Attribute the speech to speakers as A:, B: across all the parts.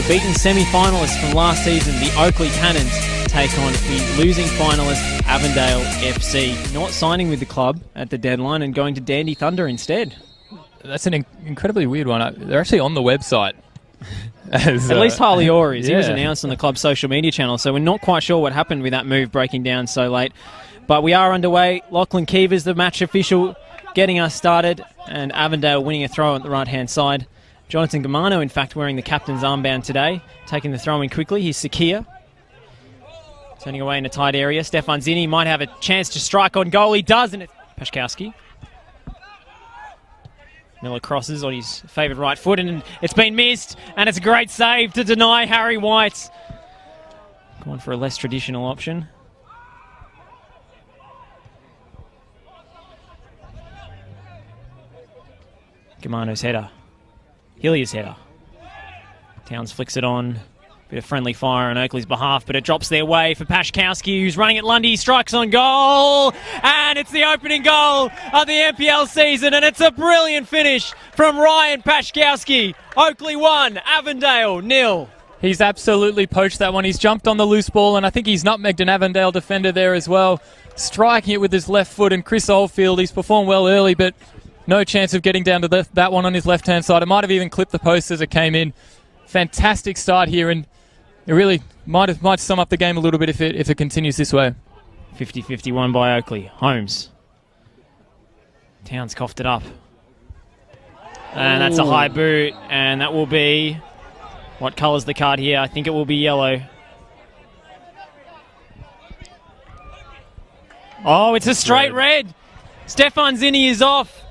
A: The beaten semi-finalists from last season, the Oakleigh Cannons, take on the losing finalist Avondale FC. Not signing with the club at the deadline and going to Dandy Thunder instead.
B: That's an incredibly weird one. They're actually on the website.
A: At least Harley Orr is. Yeah. He was announced on the club's social media channel, so we're not quite sure what happened with that move breaking down so late. But we are underway. Lachlan Keever's the match official getting us started, and Avondale winning a throw at the right-hand side. Jonathan Gamano, in fact, wearing the captain's armband today, taking the throw in quickly. He's Sakia. Turning away in a tight area. Stefan Zinni might have a chance to strike on goal. He does, and it's Pashkowski. Miller crosses on his favoured right foot, and it's been missed, and it's a great save to deny Harry White. Going for a less traditional option. Gamano's header. Hilliard's header. Towns flicks it on. Bit of friendly fire on Oakleigh's behalf, but it drops their way for Pashkowski, who's running at Lundy, strikes on goal, and it's the opening goal of the NPL season, and it's a brilliant finish from Ryan Pashkowski. Oakleigh 1, Avondale 0.
B: He's absolutely poached that one. He's jumped on the loose ball, and I think he's nutmegged an Avondale defender there as well, striking it with his left foot. And Chris Oldfield, he's performed well early, but no chance of getting down to that one on his left-hand side. It might have even clipped the post as it came in. Fantastic start here, and it really might sum up the game a little bit if it continues this way.
A: 50-50 won by Oakleigh. Holmes. Towns coughed it up. And that's a high boot, and that will be... What colour's the card here? I think it will be yellow. Oh, it's a straight red. Stefan Zinni is off.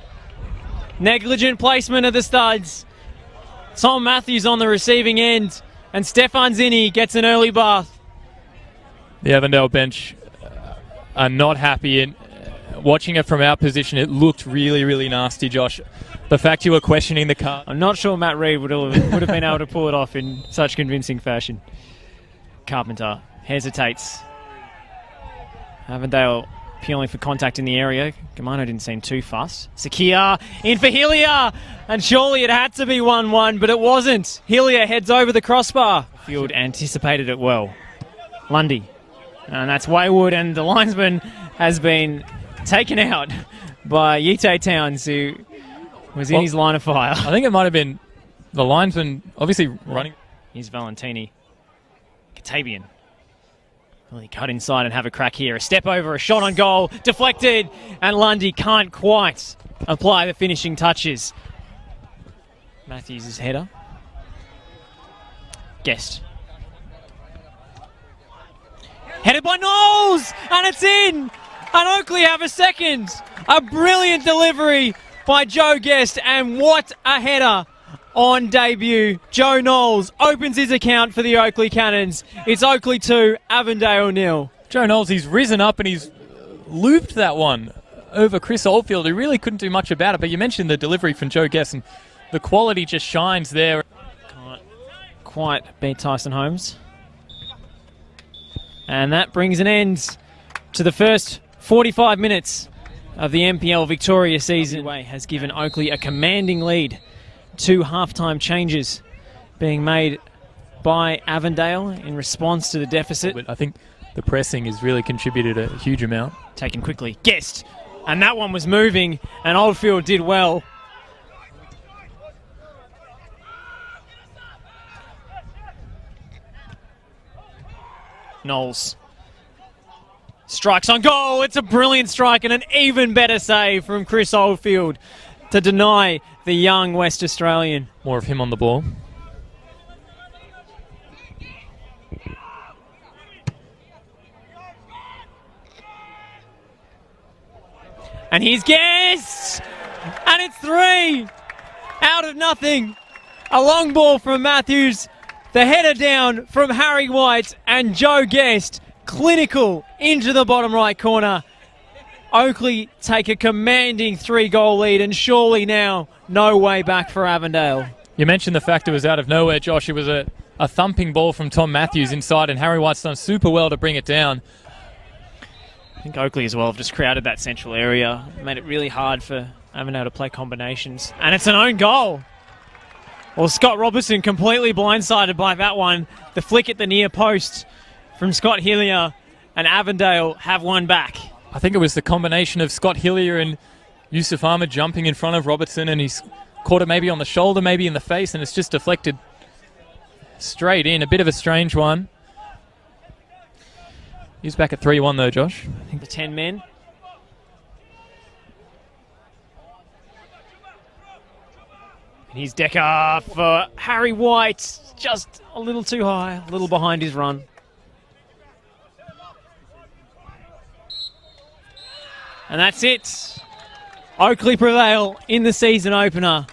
A: Negligent placement of the studs. Tom Matthews on the receiving end. And Stefan Zinni gets an early bath.
B: The Avondale bench are not happy. In watching it from our position, it looked really, really nasty, Josh. The fact you were questioning the card.
A: I'm not sure Matt Reid would have been able to pull it off in such convincing fashion. Carpenter hesitates. Avondale appealing for contact in the area. Gamano didn't seem too fussed. Sakia in for Hillier, and surely it had to be 1-1, but it wasn't. Hillier heads over the crossbar. Field anticipated it well. Lundy, and that's Wayward, and the linesman has been taken out by Yite Towns, who was in his line of fire.
B: I think it might have been the linesman, obviously running.
A: Here's Valentini. Katabian. Will he cut inside and have a crack here? A step over, a shot on goal, deflected, and Lundy can't quite apply the finishing touches. Matthews' header. Guest. Headed by Knowles, and it's in! And Oakleigh have a second. A brilliant delivery by Joe Guest, and what a header on debut. Joe Knowles opens his account for the Oakleigh Cannons. It's Oakleigh 2, Avondale 0.
B: Joe Knowles, he's risen up and he's looped that one over Chris Oldfield, who really couldn't do much about it. But you mentioned the delivery from Joe Guest, and the quality just shines there.
A: Can't quite beat Tyson Holmes. And that brings an end to the first 45 minutes of the NPL Victoria season. Has given Oakleigh a commanding lead. 2 half-time changes being made by Avondale in response to the deficit.
B: But I think the pressing has really contributed a huge amount.
A: Taken quickly. Guest. And that one was moving, and Oldfield did well. Knowles. Strikes on goal. It's a brilliant strike and an even better save from Chris Oldfield to deny the young West Australian.
B: More of him on the ball.
A: And here's Guest! And it's 3 out of nothing. A long ball from Matthews. The header down from Harry White, and Joe Guest, clinical, into the bottom right corner. Oakleigh take a commanding 3-goal lead, and surely now no way back for Avondale.
B: You mentioned the fact it was out of nowhere, Josh. It was a thumping ball from Tom Matthews inside, and Harry White's done super well to bring it down.
A: I think Oakleigh as well have just crowded that central area, made it really hard for Avondale to play combinations. And it's an own goal. Well, Scott Robertson completely blindsided by that one. The flick at the near post from Scott Hillier, and Avondale have one back.
B: I think it was the combination of Scott Hillier and Yusuf Ahmed jumping in front of Robertson, and he's caught it maybe on the shoulder, maybe in the face, and it's just deflected straight in. A bit of a strange one. He's back at 3-1 though, Josh.
A: I think the 10 men. And here's Decker for Harry White. Just a little too high, a little behind his run. And that's it. Oakleigh prevail in the season opener.